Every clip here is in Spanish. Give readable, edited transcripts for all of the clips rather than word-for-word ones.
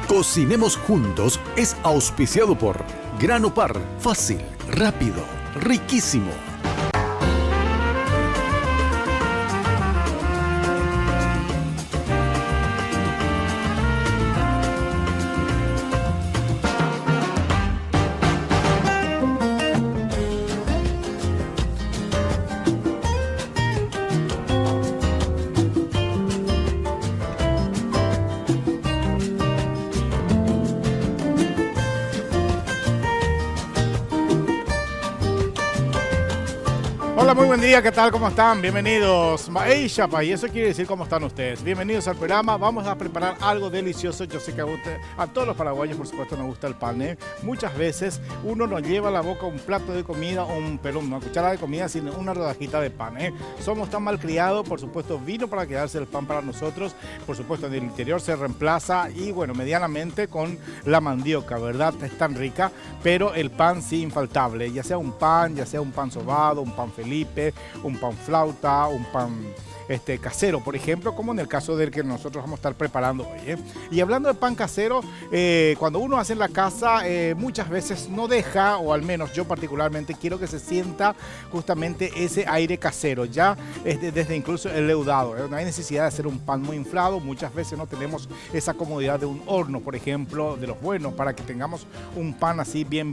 Cocinemos Juntos es auspiciado por Grano Par, fácil, rápido, riquísimo. Hola, muy buen día, ¿qué tal? ¿Cómo están? Bienvenidos. Hey, Chapa, y eso quiere decir cómo están ustedes. Bienvenidos al programa. Vamos a preparar algo delicioso. Yo sé que a todos los paraguayos, por supuesto, nos gusta el pan, ¿eh? Muchas veces uno nos lleva a la boca un plato de comida o una cuchara de comida sin una rodajita de pan, ¿eh? Somos tan malcriados, por supuesto, vino para quedarse el pan para nosotros. Por supuesto, en el interior se reemplaza y, bueno, medianamente con la mandioca, ¿verdad? Es tan rica, pero el pan sí infaltable. Ya sea un pan sobado, un pan Felipe, un pan flauta, un pan casero, por ejemplo, como en el caso del que nosotros vamos a estar preparando hoy, ¿eh? Y hablando de pan casero, cuando uno hace en la casa, muchas veces no deja, o al menos yo particularmente quiero que se sienta justamente ese aire casero, ya desde incluso el leudado, ¿eh? No hay necesidad de hacer un pan muy inflado. Muchas veces no tenemos esa comodidad de un horno, por ejemplo, de los buenos, para que tengamos un pan así bien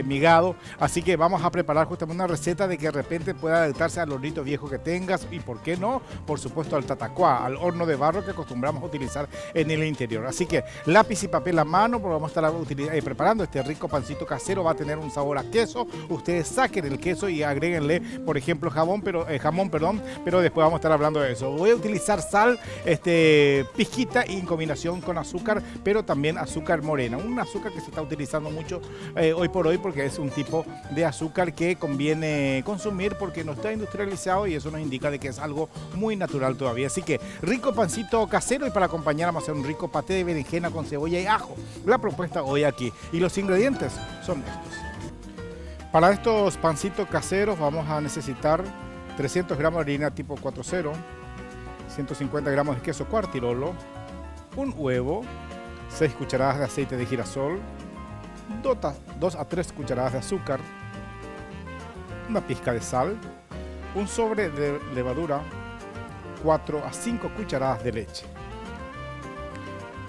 migado. Así que vamos a preparar justamente una receta de que de repente pueda adaptarse al hornito viejo que tengas, y por qué no, por supuesto, al tatacuá, al horno de barro que acostumbramos a utilizar en el interior. Así que lápiz y papel a mano, porque vamos a estar preparando este rico pancito casero. Va a tener un sabor a queso. Ustedes saquen el queso y agréguenle, por ejemplo, jamón, pero después vamos a estar hablando de eso. Voy a utilizar sal, pizquita, y en combinación con azúcar, pero también azúcar morena, un azúcar que se está utilizando mucho hoy por hoy, porque es un tipo de azúcar que conviene consumir porque no está industrializado, y eso nos indica de que es algo muy natural todavía. Así que rico pancito casero, y para acompañar vamos a hacer un rico paté de berenjena con cebolla y ajo. La propuesta hoy aquí, y los ingredientes son estos. Para estos pancitos caseros vamos a necesitar 300 gramos de harina tipo 4.0, 150 gramos de queso cuartirolo, un huevo, 6 cucharadas de aceite de girasol, 2 a 3 cucharadas de azúcar, una pizca de sal, un sobre de levadura, 4 a 5 cucharadas de leche.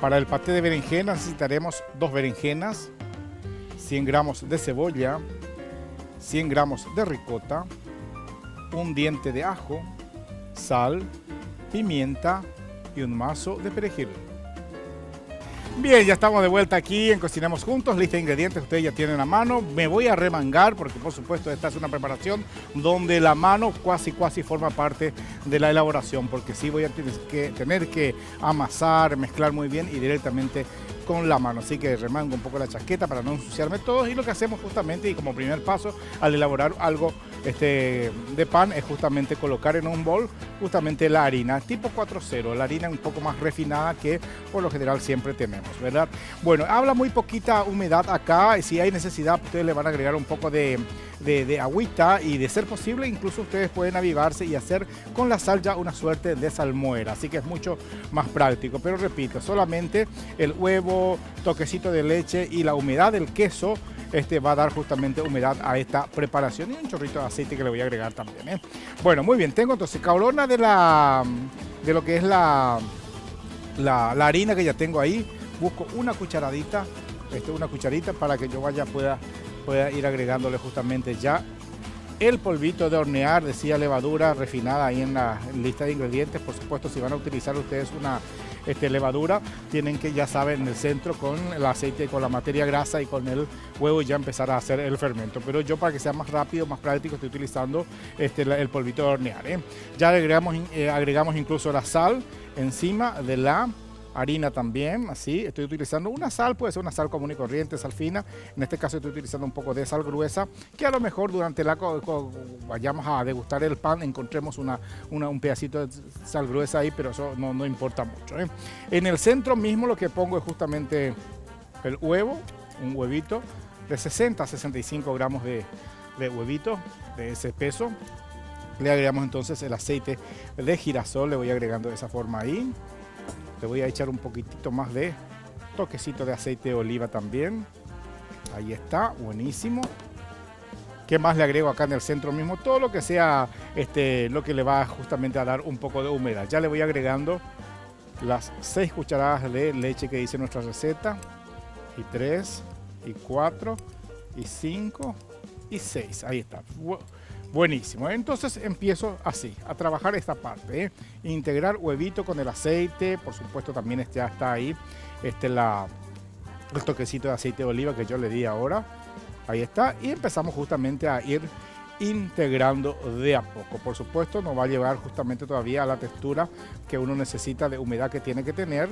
Para el paté de berenjena necesitaremos 2 berenjenas, 100 gramos de cebolla, 100 gramos de ricota, un diente de ajo, sal, pimienta y un mazo de perejil. Bien, ya estamos de vuelta aquí en Cocinemos Juntos. Lista de ingredientes ustedes ya tienen a mano. Me voy a remangar porque, por supuesto, esta es una preparación donde la mano casi forma parte de la elaboración, porque sí voy a tener que amasar, mezclar muy bien y directamente con la mano. Así que remango un poco la chaqueta para no ensuciarme todo, y lo que hacemos justamente, y como primer paso al elaborar algo de pan, es justamente colocar en un bol justamente la harina tipo 4.0, la harina un poco más refinada que por lo general siempre tenemos, ¿verdad? Bueno, habla muy poquita humedad acá, y si hay necesidad ustedes le van a agregar un poco de agüita, y de ser posible incluso ustedes pueden avivarse y hacer con la sal ya una suerte de salmuera, así que es mucho más práctico. Pero repito, solamente el huevo, toquecito de leche y la humedad del queso va a dar justamente humedad a esta preparación, y un chorrito de aceite que le voy a agregar también, ¿eh? Bueno, muy bien, tengo entonces cabrona de lo que es la harina que ya tengo ahí. Busco una cucharadita, una cucharita, para que yo pueda ir agregándole justamente ya el polvito de hornear, decía levadura refinada ahí en la lista de ingredientes. Por supuesto, si van a utilizar ustedes una levadura, tienen que, ya saben, en el centro con el aceite, con la materia grasa y con el huevo, ya empezar a hacer el fermento. Pero yo, para que sea más rápido, más práctico, estoy utilizando el polvito de hornear, ¿eh? Ya agregamos incluso la sal encima de la harina también, así. Estoy utilizando una sal, puede ser una sal común y corriente, sal fina. En este caso estoy utilizando un poco de sal gruesa, que a lo mejor durante vayamos a degustar el pan, encontremos un pedacito de sal gruesa ahí, pero eso no importa mucho, ¿eh? En el centro mismo lo que pongo es justamente el huevo, un huevito de 60 a 65 gramos de huevito, de ese peso. Le agregamos entonces el aceite de girasol, le voy agregando de esa forma ahí. Le voy a echar un poquitito más de toquecito de aceite de oliva también. Ahí está, buenísimo. ¿Qué más le agrego acá en el centro mismo? Todo lo que sea lo que le va justamente a dar un poco de humedad. Ya le voy agregando las 6 cucharadas de leche que dice nuestra receta. Y 3, y 4, y 5, y 6. Ahí está. Buenísimo. Entonces empiezo así, a trabajar esta parte. Integrar huevito con el aceite. Por supuesto también ya está ahí el toquecito de aceite de oliva que yo le di ahora. Ahí está. Y empezamos justamente a ir integrando de a poco. Por supuesto no va a llevar justamente todavía a la textura que uno necesita de humedad que tiene que tener,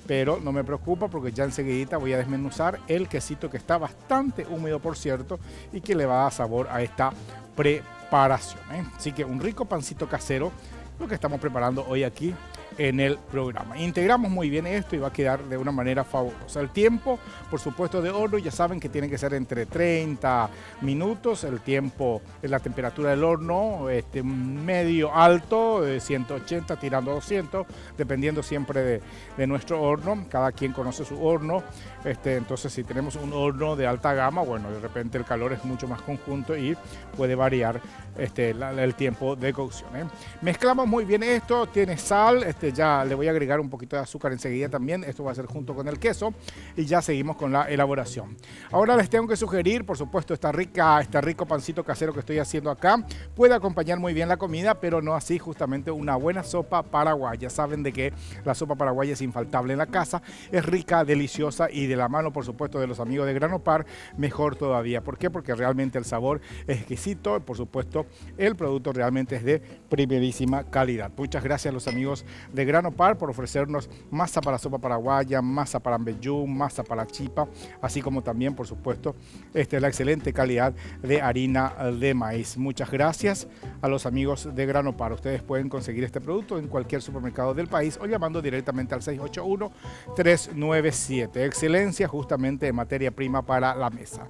pero no me preocupa porque ya enseguidita voy a desmenuzar el quesito que está bastante húmedo, por cierto, y que le va a dar sabor a esta preparación. Así que un rico pancito casero, lo que estamos preparando hoy aquí en el programa. Integramos muy bien esto y va a quedar de una manera fabulosa. El tiempo, por supuesto, de horno, ya saben que tiene que ser entre 30 minutos. El tiempo, la temperatura del horno, medio alto, 180 tirando a 200, dependiendo siempre de nuestro horno. Cada quien conoce su horno. Entonces, si tenemos un horno de alta gama, bueno, de repente el calor es mucho más conjunto y puede variar el tiempo de cocción. Mezclamos muy bien esto, tiene sal, ya le voy a agregar un poquito de azúcar enseguida también, esto va a ser junto con el queso y ya seguimos con la elaboración. Ahora les tengo que sugerir, por supuesto, este rico pancito casero que estoy haciendo acá, puede acompañar muy bien la comida, pero no así justamente una buena sopa paraguaya. Saben de que la sopa paraguaya es infaltable en la casa, es rica, deliciosa y de la mano, por supuesto, de los amigos de Grano Par, mejor todavía. ¿Por qué? Porque realmente el sabor es exquisito, por supuesto, el producto realmente es de primerísima calidad. Muchas gracias a los amigos de Grano Par por ofrecernos masa para sopa paraguaya, masa para ambeyú, masa para chipa, así como también, por supuesto, la excelente calidad de harina de maíz. Muchas gracias a los amigos de Grano Par. Ustedes pueden conseguir este producto en cualquier supermercado del país o llamando directamente al 681-397. Excelencia justamente en materia prima para la mesa.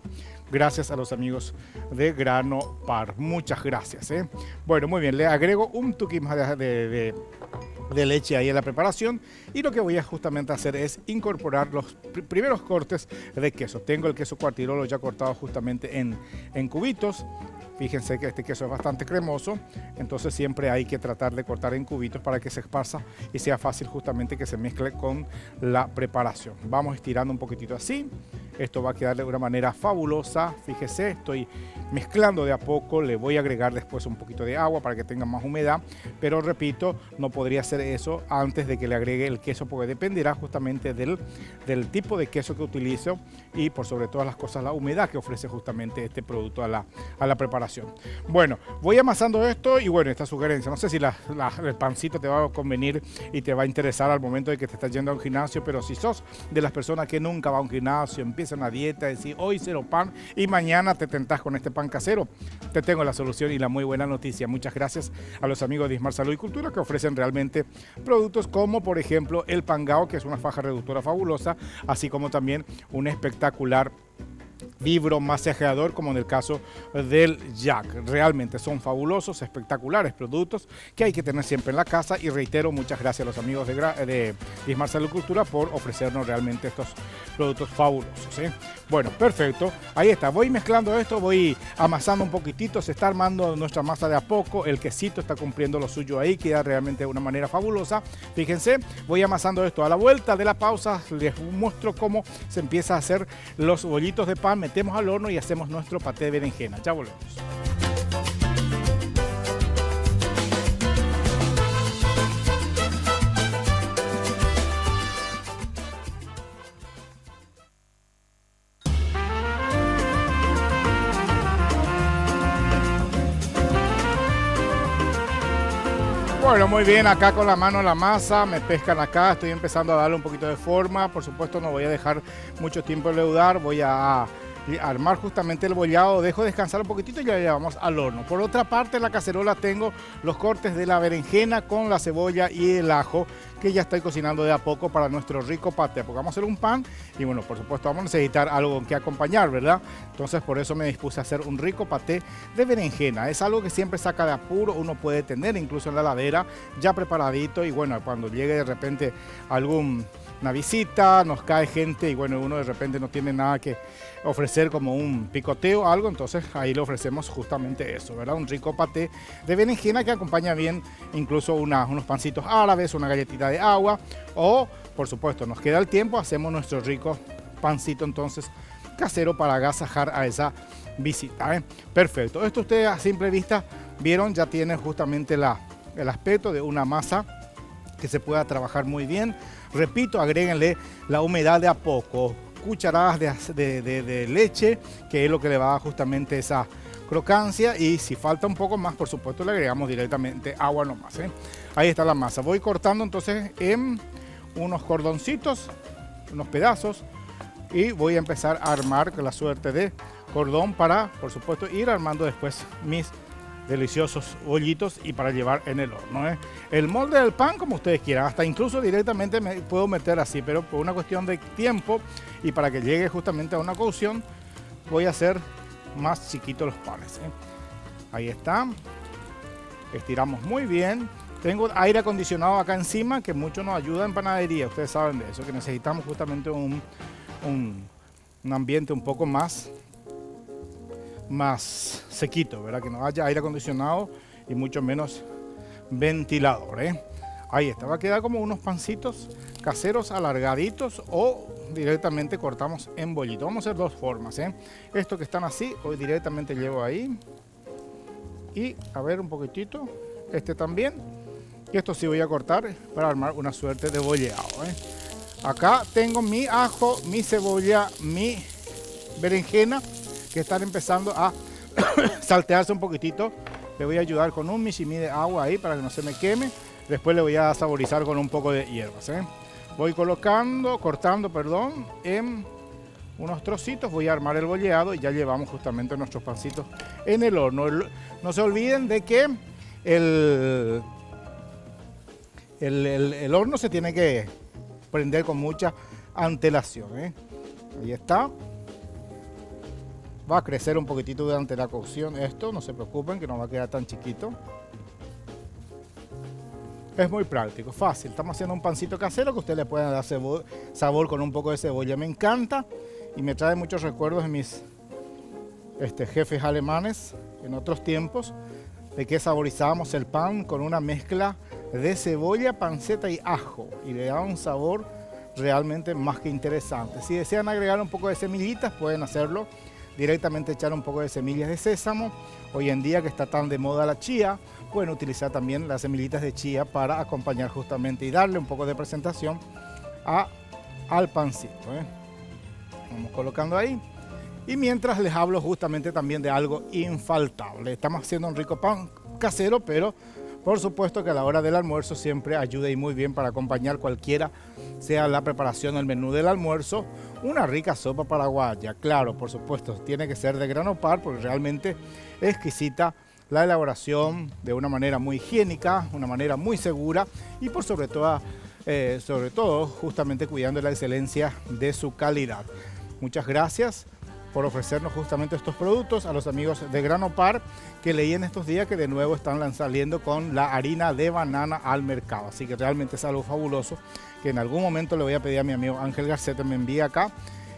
Gracias a los amigos de Grano Par. Muchas gracias. Bueno, muy bien. Le agrego un tuquín más de leche ahí en la preparación y lo que voy a justamente hacer es incorporar los primeros cortes de queso. Tengo el queso Cuartirolo ya cortado justamente en cubitos. Fíjense que este queso es bastante cremoso, entonces siempre hay que tratar de cortar en cubitos para que se esparza y sea fácil justamente que se mezcle con la preparación. Vamos estirando un poquitito así. Esto va a quedar de una manera fabulosa. Fíjese, estoy mezclando de a poco. Le voy a agregar después un poquito de agua para que tenga más humedad. Pero repito, no podría hacer eso antes de que le agregue el queso porque dependerá justamente del tipo de queso que utilizo y por sobre todas las cosas la humedad que ofrece justamente este producto a la preparación. Bueno, voy amasando esto y bueno, esta sugerencia. No sé si el pancito te va a convenir y te va a interesar al momento de que te estás yendo a un gimnasio, pero si sos de las personas que nunca va a un gimnasio, empieza una dieta, decir hoy cero pan y mañana te tentás con este pan casero, te tengo la solución y la muy buena noticia. Muchas gracias a los amigos de Ismar Salud y Cultura que ofrecen realmente productos como por ejemplo el Pangao, que es una faja reductora fabulosa, así como también un espectacular vibro masajeador como en el caso del Jack. Realmente son fabulosos, espectaculares productos que hay que tener siempre en la casa y reitero, muchas gracias a los amigos de Ismar Salud Cultura por ofrecernos realmente estos productos fabulosos. Bueno, perfecto, ahí está, voy mezclando esto, voy amasando un poquitito, se está armando nuestra masa de a poco, el quesito está cumpliendo lo suyo ahí, queda realmente de una manera fabulosa. Fíjense, voy amasando esto. A la vuelta de la pausa les muestro cómo se empieza a hacer los bollitos de pan, metemos al horno y hacemos nuestro paté de berenjena. Ya volvemos. Bueno, muy bien, acá con la mano en la masa, me pescan acá, estoy empezando a darle un poquito de forma, por supuesto no voy a dejar mucho tiempo leudar, voy a armar justamente el bollado, dejo descansar un poquitito y ya llevamos al horno. Por otra parte, en la cacerola tengo los cortes de la berenjena con la cebolla y el ajo, que ya estoy cocinando de a poco para nuestro rico paté, porque vamos a hacer un pan y bueno, por supuesto vamos a necesitar algo con que acompañar, ¿verdad? Entonces por eso me dispuse a hacer un rico paté de berenjena. Es algo que siempre saca de apuro, uno puede tener incluso en la heladera ya preparadito y bueno, cuando llegue de repente algún una visita, nos cae gente y bueno, uno de repente no tiene nada que ofrecer como un picoteo o algo, entonces ahí le ofrecemos justamente eso, ¿verdad? Un rico paté de berenjena que acompaña bien incluso unos pancitos árabes, una galletita de agua o, por supuesto, nos queda el tiempo, hacemos nuestro rico pancito entonces casero para agasajar a esa visita, ¿eh? Perfecto. Esto ustedes a simple vista vieron, ya tiene justamente el aspecto de una masa que se pueda trabajar muy bien. Repito, agréguenle la humedad de a poco, cucharadas de leche, que es lo que le va a dar justamente esa crocancia, y si falta un poco más, por supuesto, le agregamos directamente agua nomás, ¿eh? Ahí está la masa. Voy cortando entonces en unos cordoncitos, unos pedazos, y voy a empezar a armar con la suerte de cordón para, por supuesto, ir armando después mis deliciosos bollitos y para llevar en el horno, ¿eh? El molde del pan como ustedes quieran, hasta incluso directamente me puedo meter así, pero por una cuestión de tiempo y para que llegue justamente a una cocción voy a hacer más chiquitos los panes, ¿eh? Ahí está, estiramos muy bien. Tengo aire acondicionado acá encima que mucho nos ayuda en panadería, ustedes saben de eso, que necesitamos justamente un ambiente un poco más sequito, ¿verdad? Que no haya aire acondicionado y mucho menos ventilador, ¿eh? Ahí está, va a quedar como unos pancitos caseros alargaditos o directamente cortamos en bollito. Vamos a hacer dos formas, ¿eh? Estos que están así, hoy directamente llevo ahí y a ver un poquitito, este también, y esto sí voy a cortar para armar una suerte de bolleado, ¿eh? Acá tengo mi ajo, mi cebolla, mi berenjena que están empezando a saltearse un poquitito. Le voy a ayudar con un michimí de agua ahí para que no se me queme. Después le voy a saborizar con un poco de hierbas, ¿eh? Voy cortando, en unos trocitos. Voy a armar el bolleado y ya llevamos justamente nuestros pancitos en el horno. No se olviden de que el horno se tiene que prender con mucha antelación, ¿eh? Ahí está. Va a crecer un poquitito durante la cocción esto, no se preocupen que no va a quedar tan chiquito. Es muy práctico, fácil. Estamos haciendo un pancito casero que usted le puede dar sabor con un poco de cebolla. Me encanta y me trae muchos recuerdos de mis jefes alemanes en otros tiempos, de que saborizábamos el pan con una mezcla de cebolla, panceta y ajo y le da un sabor realmente más que interesante. Si desean agregar un poco de semillitas pueden hacerlo, directamente echar un poco de semillas de sésamo. Hoy en día que está tan de moda la chía, pueden utilizar también las semillitas de chía para acompañar justamente y darle un poco de presentación al pancito, ¿eh? Vamos colocando ahí. Y mientras les hablo justamente también de algo infaltable. Estamos haciendo un rico pan casero, pero por supuesto que a la hora del almuerzo siempre ayuda y muy bien para acompañar cualquiera sea la preparación del menú del almuerzo, una rica sopa paraguaya. Claro, por supuesto, tiene que ser de grano par porque realmente es exquisita la elaboración de una manera muy higiénica, una manera muy segura y por sobre todo justamente cuidando la excelencia de su calidad. Muchas gracias por ofrecernos justamente estos productos a los amigos de Grano Par, que leí en estos días que de nuevo están saliendo con la harina de banana al mercado. Así que realmente es algo fabuloso que en algún momento le voy a pedir a mi amigo Ángel Garcete me envíe acá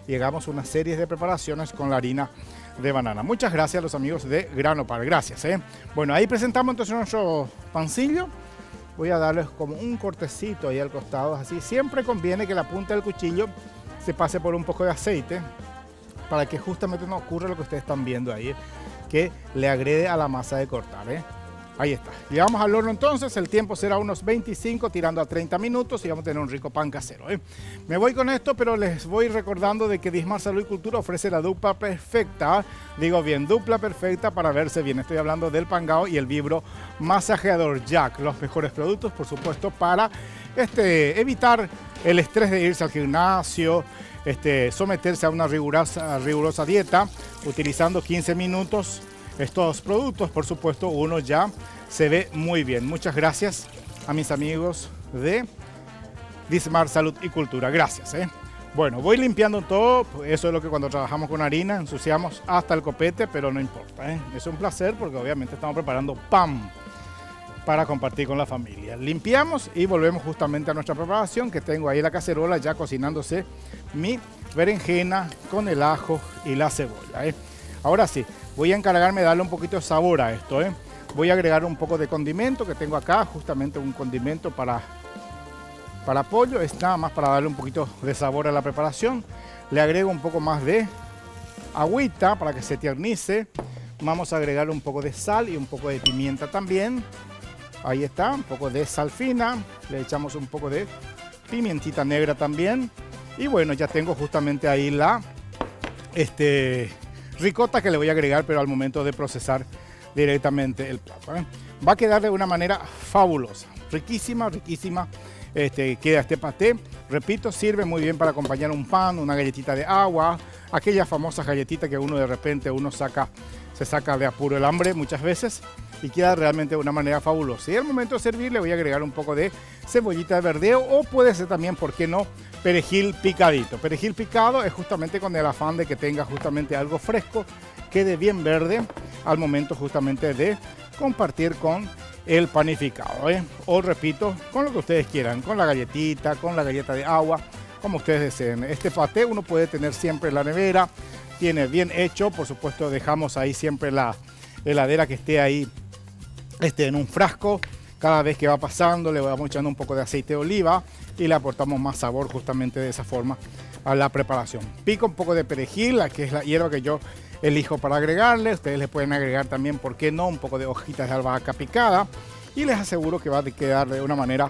y hagamos una serie de preparaciones con la harina de banana. Muchas gracias a los amigos de Grano Par, gracias, ¿eh? Bueno, ahí presentamos entonces nuestro pancillo. Voy a darles como un cortecito ahí al costado, así. Siempre conviene que la punta del cuchillo se pase por un poco de aceite, para que justamente no ocurra lo que ustedes están viendo ahí, que le agrede a la masa de cortar, ¿eh? Ahí está. Llevamos al horno entonces, el tiempo será unos 25 tirando a 30 minutos y vamos a tener un rico pan casero, ¿eh? Me voy con esto, pero les voy recordando de que Dismar Salud y Cultura ofrece la dupla perfecta, digo bien, dupla perfecta para verse bien. Estoy hablando del Pangao y el Vibro Masajeador Jack, los mejores productos, por supuesto, para evitar el estrés de irse al gimnasio, someterse a una rigurosa dieta, utilizando 15 minutos estos productos, por supuesto, uno ya se ve muy bien. Muchas gracias a mis amigos de Dismar Salud y Cultura. Gracias, ¿eh? Bueno, voy limpiando todo. Eso es lo que cuando trabajamos con harina ensuciamos hasta el copete, pero no importa, ¿eh? Es un placer porque obviamente estamos preparando pan. para compartir con la familia. Limpiamos y volvemos justamente a nuestra preparación, que tengo ahí la cacerola ya cocinándose mi berenjena con el ajo y la cebolla. Ahora sí, voy a encargarme de darle un poquito de sabor a esto. Voy a agregar un poco de condimento que tengo acá, justamente un condimento para pollo. Es nada más para darle un poquito de sabor a la preparación. Le agrego un poco más de agüita para que se tiernice. Vamos a agregar un poco de sal y un poco de pimienta también. Ahí está, un poco de sal fina. Le echamos un poco de pimientita negra también. Y bueno, ya tengo justamente ahí la ricota que le voy a agregar, pero al momento de procesar directamente el plato. Va a quedar de una manera fabulosa. Riquísima, riquísima. Queda este paté. Repito, sirve muy bien para acompañar un pan, una galletita de agua, aquella famosa galletita que uno de repente se saca de apuro el hambre muchas veces y queda realmente de una manera fabulosa. Y al momento de servir le voy a agregar un poco de cebollita de verdeo o puede ser también, ¿por qué no?, perejil picadito. Perejil picado es justamente con el afán de que tenga justamente algo fresco, quede bien verde al momento justamente de compartir con el panificado, o repito, con lo que ustedes quieran, con la galletita, con la galleta de agua, como ustedes deseen. Este paté uno puede tener siempre en la nevera, tiene bien hecho, por supuesto dejamos ahí siempre la heladera que esté ahí en un frasco. Cada vez que va pasando le vamos echando un poco de aceite de oliva y le aportamos más sabor justamente de esa forma a la preparación. Pico un poco de perejil, que es la hierba que yo elijo para agregarle. Ustedes le pueden agregar también, ¿por qué no?, un poco de hojitas de albahaca picada y les aseguro que va a quedar de una manera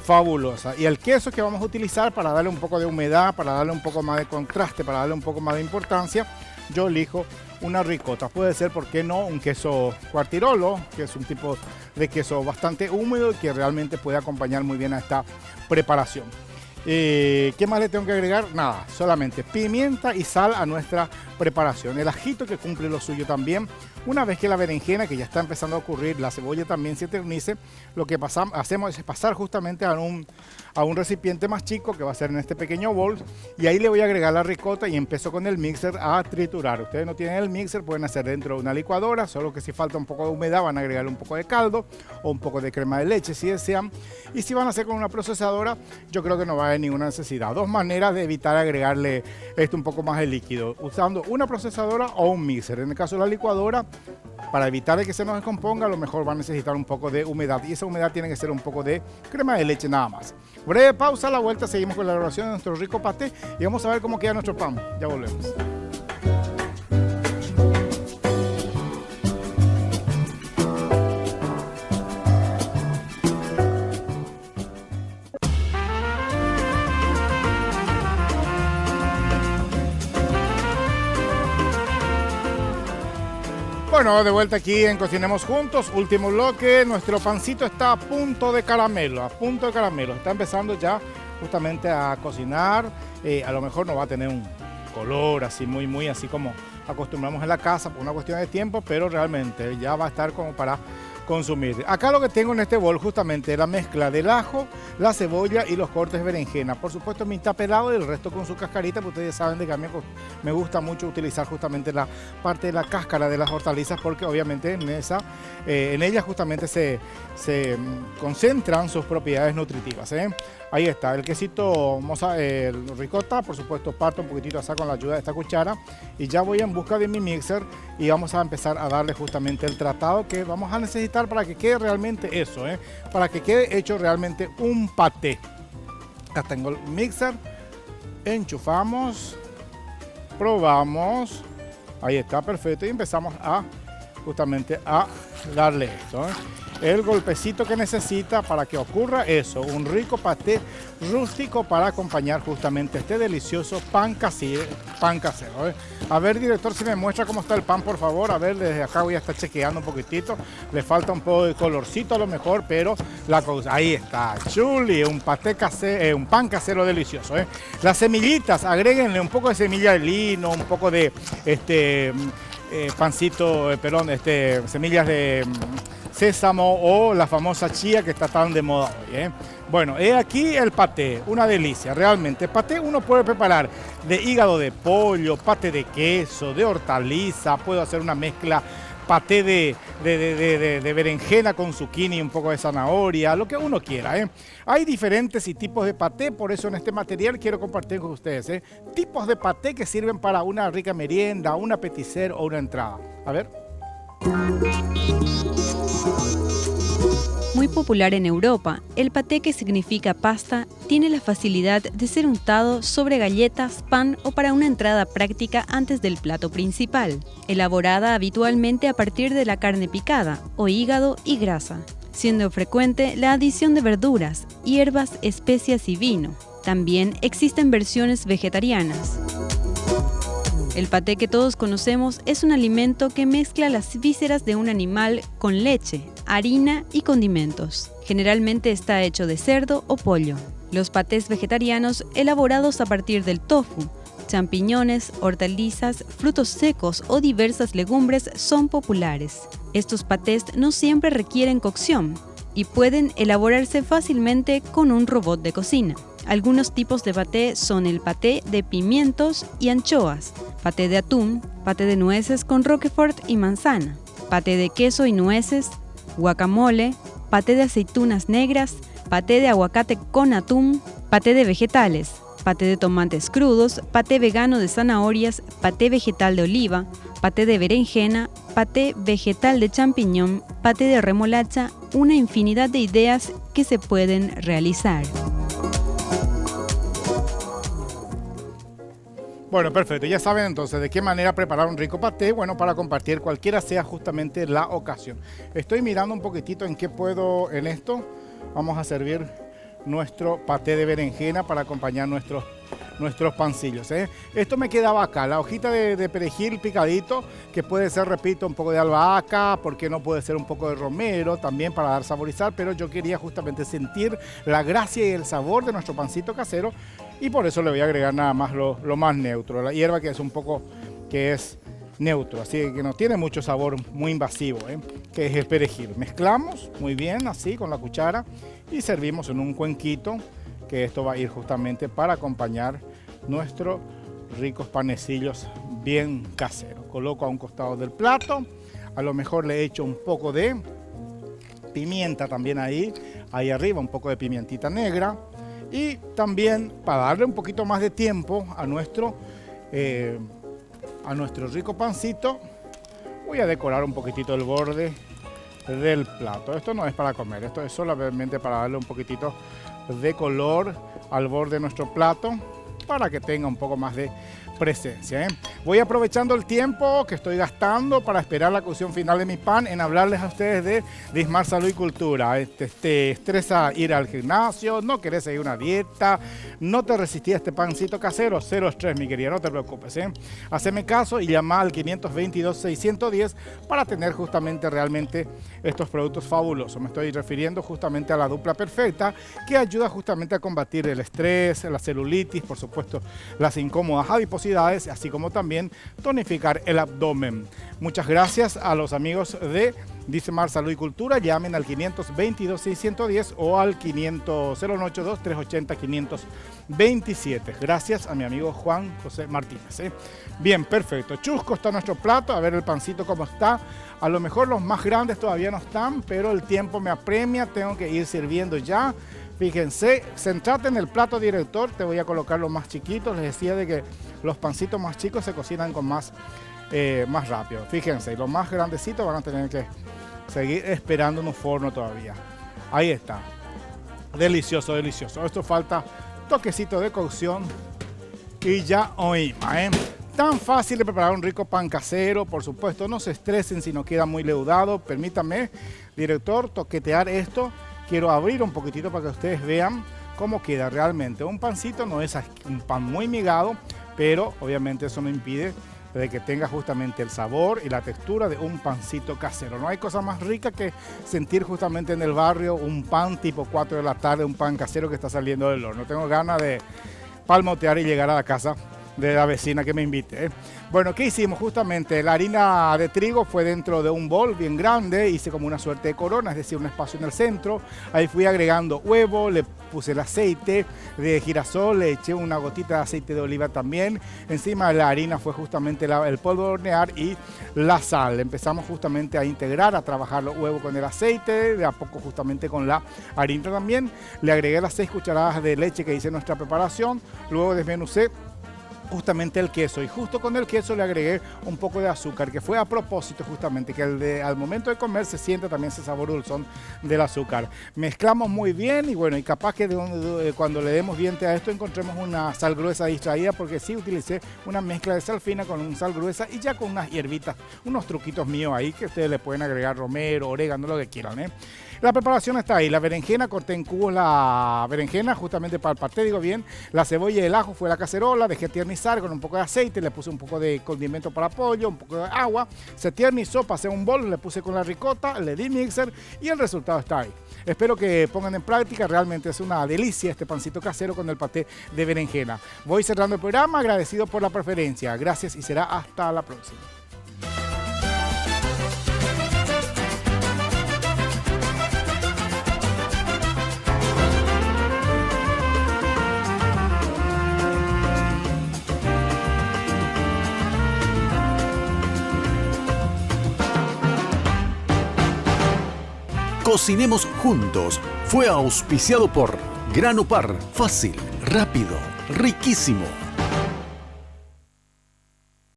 fabulosa. Y el queso que vamos a utilizar para darle un poco de humedad, para darle un poco más de contraste, para darle un poco más de importancia, yo elijo una ricota. Puede ser, ¿por qué no?, un queso Quartirolo, que es un tipo de queso bastante húmedo y que realmente puede acompañar muy bien a esta preparación. ¿Qué más le tengo que agregar? Nada, solamente pimienta y sal a nuestra preparación. El ajito que cumple lo suyo también. Una vez que la berenjena, que ya está empezando a ocurrir, la cebolla también se eternice, lo que hacemos es pasar justamente a un recipiente más chico, que va a ser en este pequeño bol, y ahí le voy a agregar la ricota y empiezo con el mixer a triturar. Ustedes no tienen el mixer, pueden hacer dentro de una licuadora, solo que si falta un poco de humedad van a agregarle un poco de caldo o un poco de crema de leche si desean. Y si van a hacer con una procesadora, yo creo que no va a haber ninguna necesidad. Dos maneras de evitar agregarle un poco más de líquido, usando una procesadora o un mixer. En el caso de la licuadora, para evitar que se nos descomponga, a lo mejor va a necesitar un poco de humedad y esa humedad tiene que ser un poco de crema de leche nada más. Breve pausa, a la vuelta seguimos con la elaboración de nuestro rico paté y vamos a ver cómo queda nuestro pan. Ya volvemos. Bueno, de vuelta aquí en Cocinemos Juntos, último bloque. Nuestro pancito está a punto de caramelo, Está empezando ya justamente a cocinar. A lo mejor no va a tener un color así muy así como acostumbramos en la casa por una cuestión de tiempo, pero realmente ya va a estar como para consumir. Acá lo que tengo en este bol justamente es la mezcla del ajo, la cebolla y los cortes de berenjena. Por supuesto mitad pelado y el resto con su cascarita, porque ustedes saben de que a mí me gusta mucho utilizar justamente la parte de la cáscara de las hortalizas, porque obviamente en ella justamente se concentran sus propiedades nutritivas. Ahí está, el quesito el ricota, por supuesto parto un poquitito así con la ayuda de esta cuchara y ya voy en busca de mi mixer y vamos a empezar a darle justamente el tratado que vamos a necesitar para que quede realmente eso, para que quede hecho realmente un paté. Acá tengo el mixer, enchufamos, probamos, ahí está, perfecto, y empezamos justamente a darle esto, el golpecito que necesita para que ocurra eso, un rico paté rústico para acompañar justamente este delicioso pan casero. A ver, director, si me muestra cómo está el pan, por favor. A ver, desde acá voy a estar chequeando un poquitito. Le falta un poco de colorcito a lo mejor, pero la cosa, ahí está, chuli, un paté casero, un pan casero delicioso. Las semillitas, agréguenle un poco de semilla de lino, un poco de semillas de sésamo o la famosa chía que está tan de moda hoy. Bueno, he aquí el paté, una delicia, realmente. Paté uno puede preparar de hígado de pollo, paté de queso, de hortaliza, puedo hacer una mezcla paté de berenjena con zucchini y un poco de zanahoria, lo que uno quiera, ¿eh? Hay diferentes tipos de paté, por eso en este material quiero compartir con ustedes, ¿eh? Tipos de paté que sirven para una rica merienda, una peticer o una entrada. A ver. Muy popular en Europa, el paté, que significa pasta, tiene la facilidad de ser untado sobre galletas, pan o para una entrada práctica antes del plato principal, elaborada habitualmente a partir de la carne picada o hígado y grasa, siendo frecuente la adición de verduras, hierbas, especias y vino. También existen versiones vegetarianas. El paté que todos conocemos es un alimento que mezcla las vísceras de un animal con leche, harina y condimentos. Generalmente está hecho de cerdo o pollo. Los patés vegetarianos, elaborados a partir del tofu, champiñones, hortalizas, frutos secos o diversas legumbres, son populares. Estos patés no siempre requieren cocción y pueden elaborarse fácilmente con un robot de cocina. Algunos tipos de paté son el paté de pimientos y anchoas, paté de atún, paté de nueces con roquefort y manzana, paté de queso y nueces, guacamole, paté de aceitunas negras, paté de aguacate con atún, paté de vegetales, paté de tomates crudos, paté vegano de zanahorias, paté vegetal de oliva, paté de berenjena, paté vegetal de champiñón, paté de remolacha, una infinidad de ideas que se pueden realizar. Bueno, perfecto. Ya saben entonces de qué manera preparar un rico paté, bueno, para compartir cualquiera sea justamente la ocasión. Estoy mirando un poquitito en qué puedo en esto. Vamos a servir nuestro paté de berenjena para acompañar nuestros pancillos, ¿eh? Esto me quedaba acá, la hojita de perejil picadito, que puede ser, repito, un poco de albahaca, porque no puede ser un poco de romero, también para dar saborizar, pero yo quería justamente sentir la gracia y el sabor de nuestro pancito casero, y por eso le voy a agregar nada más lo más neutro, la hierba que es un poco, que es neutro, así que no tiene mucho sabor muy invasivo, ¿eh? Que es el perejil. Mezclamos muy bien así con la cuchara y servimos en un cuenquito, que esto va a ir justamente para acompañar nuestros ricos panecillos bien caseros. Coloco a un costado del plato, a lo mejor le echo un poco de pimienta también ahí arriba, un poco de pimientita negra, y también para darle un poquito más de tiempo a nuestro rico pancito, voy a decorar un poquitito el borde del plato. Esto no es para comer, esto es solamente para darle un poquitito de color al borde de nuestro plato, para que tenga un poco más de presencia, ¿eh? Voy aprovechando el tiempo que estoy gastando para esperar la cocción final de mi pan en hablarles a ustedes de Dismar Salud y Cultura. Te estresa ir al gimnasio, no querés seguir una dieta, no te resistís a este pancito casero, cero estrés, mi querida, no te preocupes, ¿eh? Haceme caso y llama al 522-610 para tener justamente realmente estos productos fabulosos. Me estoy refiriendo justamente a la dupla perfecta, que ayuda justamente a combatir el estrés, la celulitis, por supuesto, las incómodas adiposidades, así como también tonificar el abdomen. Muchas gracias a los amigos de Dismar Salud y Cultura. Llamen al 522-610 o al 082-380-527. Gracias a mi amigo Juan José Martínez, ¿eh? Bien, perfecto. Chusco está nuestro plato. A ver el pancito cómo está. A lo mejor los más grandes todavía no están, pero el tiempo me apremia. Tengo que ir sirviendo ya. Fíjense, centrate en el plato, director. Te voy a colocar los más chiquitos. Les decía de que los pancitos más chicos se cocinan con más rápido. Fíjense, los más grandecitos van a tener que seguir esperando en un forno todavía. Ahí está. Delicioso, delicioso. Esto falta toquecito de cocción y ya oímos, ¿eh? Tan fácil de preparar un rico pan casero, por supuesto. No se estresen si no queda muy leudado. Permítame, director, toquetear esto. Quiero abrir un poquitito para que ustedes vean cómo queda realmente. Un pancito no es un pan muy migado, pero obviamente eso no impide de que tenga justamente el sabor y la textura de un pancito casero. No hay cosa más rica que sentir justamente en el barrio un pan tipo 4 de la tarde, un pan casero que está saliendo del horno. Tengo ganas de palmotear y llegar a la casa de la vecina que me invite. Bueno, ¿qué hicimos? Justamente la harina de trigo fue dentro de un bol bien grande, hice como una suerte de corona, es decir, un espacio en el centro. Ahí fui agregando huevo, le puse el aceite de girasol, le eché una gotita de aceite de oliva también. Encima de la harina fue justamente el polvo de hornear y la sal. Empezamos justamente a integrar, a trabajar los huevos con el aceite, de a poco justamente con la harina también. Le agregué las 6 cucharadas de leche que hice en nuestra preparación, luego desmenucé justamente el queso y justo con el queso le agregué un poco de azúcar, que fue a propósito justamente que al momento de comer se siente también ese sabor dulzón del azúcar. Mezclamos muy bien y bueno, y capaz que cuando le demos diente a esto encontremos una sal gruesa distraída, porque sí utilicé una mezcla de sal fina con un sal gruesa y ya con unas hierbitas, unos truquitos míos ahí que ustedes le pueden agregar romero, orégano, lo que quieran, ¿eh? La preparación está ahí, la berenjena, corté en cubos la berenjena justamente para el paté, digo bien, la cebolla y el ajo fue a la cacerola, dejé tiernizar con un poco de aceite, le puse un poco de condimento para pollo, un poco de agua, se tiernizó, pasé un bol, le puse con la ricota, le di mixer y el resultado está ahí. Espero que pongan en práctica, realmente es una delicia este pancito casero con el paté de berenjena. Voy cerrando el programa, agradecido por la preferencia, gracias y será hasta la próxima. Cocinemos juntos. Fue auspiciado por Grano Par. Fácil, rápido, riquísimo.